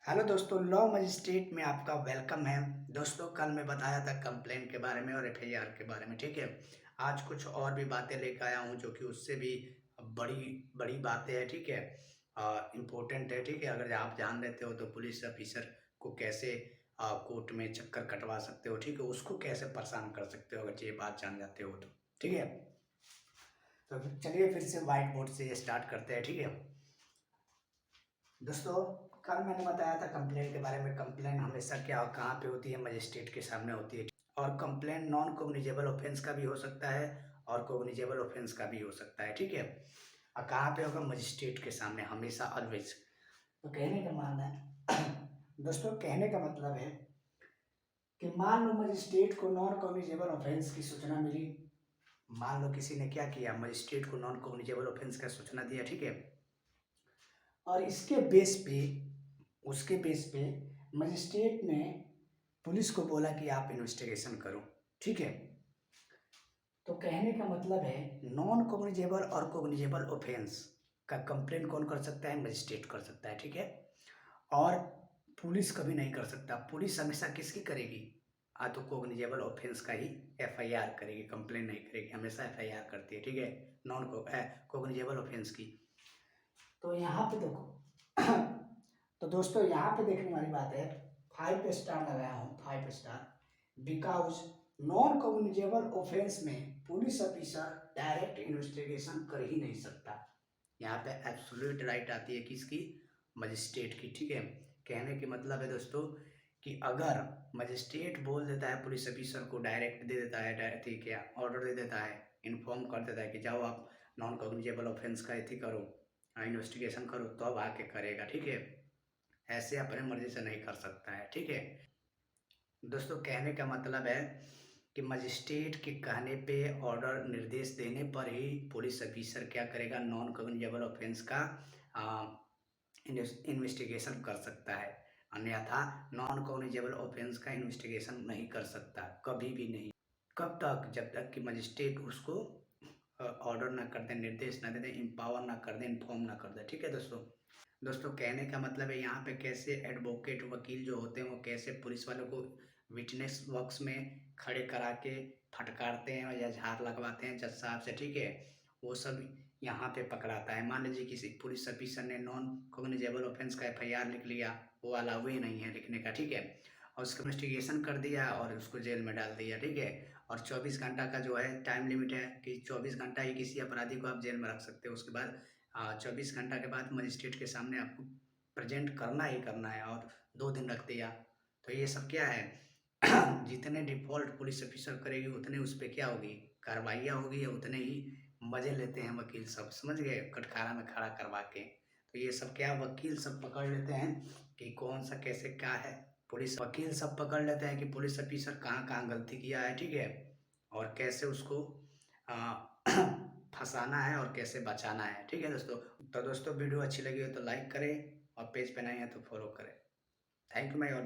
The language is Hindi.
हेलो दोस्तों, लॉ मजिस्ट्रेट में आपका वेलकम है। दोस्तों, कल मैं बताया था कंप्लेन के बारे में और एफआईआर के बारे में, ठीक है। आज कुछ और भी बातें लेकर आया हूँ जो कि उससे भी बड़ी बड़ी बातें हैं, ठीक है। इम्पोर्टेंट है, ठीक है। अगर आप जान लेते हो तो पुलिस ऑफिसर को कैसे कोर्ट में चक्कर कटवा सकते हो, ठीक है। उसको कैसे परेशान कर सकते हो अगर ये बात जान जाते हो तो, ठीक है। तो चलिए फिर से व्हाइट बोर्ड से स्टार्ट करते हैं, ठीक है। दोस्तों, कल मैंने बताया था कंप्लेंट के बारे में। कंप्लेंट हमेशा क्या कहाँ पे होती है? मजिस्ट्रेट के सामने होती है। और कंप्लेंट नॉन कोग्निजेबल ऑफेंस का भी हो सकता है और कोग्निजेबल ऑफेंस का भी हो सकता है, ठीक है। और कहाँ पे होगा? मजिस्ट्रेट के सामने, हमेशा ऑलवेज। तो कहने का मानना है दोस्तों, कहने का मतलब है कि मान लो मजिस्ट्रेट को नॉन कोग्निजेबल ऑफेंस की सूचना मिली। मान लो किसी ने क्या किया, मजिस्ट्रेट को नॉन कोग्निजेबल ऑफेंस का सूचना दिया, ठीक है। और उसके बेस पे मजिस्ट्रेट ने पुलिस को बोला कि आप इन्वेस्टिगेशन करो, ठीक है। तो कहने का मतलब है नॉन कोग्निजेबल और कोग्निजेबल ऑफेंस का कंप्लेंट कौन कर सकता है? मजिस्ट्रेट कर सकता है, ठीक है। और पुलिस कभी नहीं कर सकता। पुलिस हमेशा किसकी करेगी? तो कोग्निजेबल ऑफेंस का ही एफआईआर करेगी, कंप्लेंट नहीं करेगी। हमेशा एफआईआर करती है, ठीक है, नॉन कोग्निजेबल ऑफेंस की। तो यहाँ पे देखो तो दोस्तों, यहाँ पे देखने वाली बात है, 5 स्टार लगाया हूँ, 5 star. Because non cognizable offence में पुलिस ऑफिसर डायरेक्ट इन्वेस्टिगेशन कर ही नहीं सकता। यहाँ पे एब्सोल्यूट राइट आती है किसकी? मजिस्ट्रेट की, ठीक है। कहने के मतलब है दोस्तों कि अगर मजिस्ट्रेट बोल देता है पुलिस ऑफिसर को, डायरेक्ट दे देता है, डायरेक्ट क्या ऑर्डर दे देता है, इन्फॉर्म कर देता है कि जाओ आप नॉन कॉग्निजेबल ऑफेंस का एथी करो, इन्वेस्टिगेशन करो, तो अब आके करेगा, ठीक है। ऐसे अपने मर्जी से नहीं कर सकता है, ठीक है। दोस्तों, कहने का मतलब है कि मजिस्ट्रेट के कहने पे, ऑर्डर निर्देश देने पर ही पुलिस ऑफिसर क्या करेगा? नॉन कॉग्निजेबल ऑफेंस का इन्वेस्टिगेशन कर सकता है। अन्यथा नॉन कॉग्निजेबल ऑफेंस का इन्वेस्टिगेशन नहीं कर सकता, कभी भी नहीं। कब तक? जब तक कि मजिस्ट्रेट उसको ऑर्डर ना कर दे, निर्देश ना दे दे, इम्पावर ना कर दे, इन्फॉर्म ना कर दे, ठीक है दोस्तों। दोस्तों, कहने का मतलब है यहाँ पे कैसे एडवोकेट वकील जो होते हैं वो कैसे पुलिस वालों को विटनेस बॉक्स में खड़े करा के फटकारते हैं या झाड़ लगवाते हैं जज साहब से, ठीक है। वो सब यहाँ पे पकड़ाता है। मान लीजिए किसी पुलिस ऑफिसर ने नॉन कॉग्निजेबल ऑफेंस का एफआईआर लिख लिया, वो अलाउ ही नहीं है लिखने का, ठीक है। और उसका इन्वेस्टिगेशन कर दिया और उसको जेल में डाल दिया, ठीक है। और 24 घंटा का जो है टाइम लिमिट है कि 24 घंटा ही किसी अपराधी को आप जेल में रख सकते हो। उसके बाद 24 घंटा के बाद मजिस्ट्रेट के सामने आपको प्रेजेंट करना ही करना है, और 2 दिन रख दिया तो ये सब क्या है? जितने डिफॉल्ट पुलिस ऑफिसर करेगी उतने उस पर क्या होगी? कार्रवाइयाँ होगी, या उतने ही मजे लेते हैं वकील सब, समझ गए, कटघरा में खड़ा करवा के। तो ये सब क्या, वकील सब पकड़ लेते हैं कि कौन सा कैसे क्या है। पुलिस वकील सब पकड़ लेते हैं कि पुलिस ऑफिसर कहाँ कहाँ गलती किया है, ठीक है। और कैसे उसको आ, फंसाना है और कैसे बचाना है, ठीक है दोस्तों। तो दोस्तों, वीडियो अच्छी लगी हो तो लाइक करें और पेज पे नए हैं तो फॉलो करें। थैंक यू माई और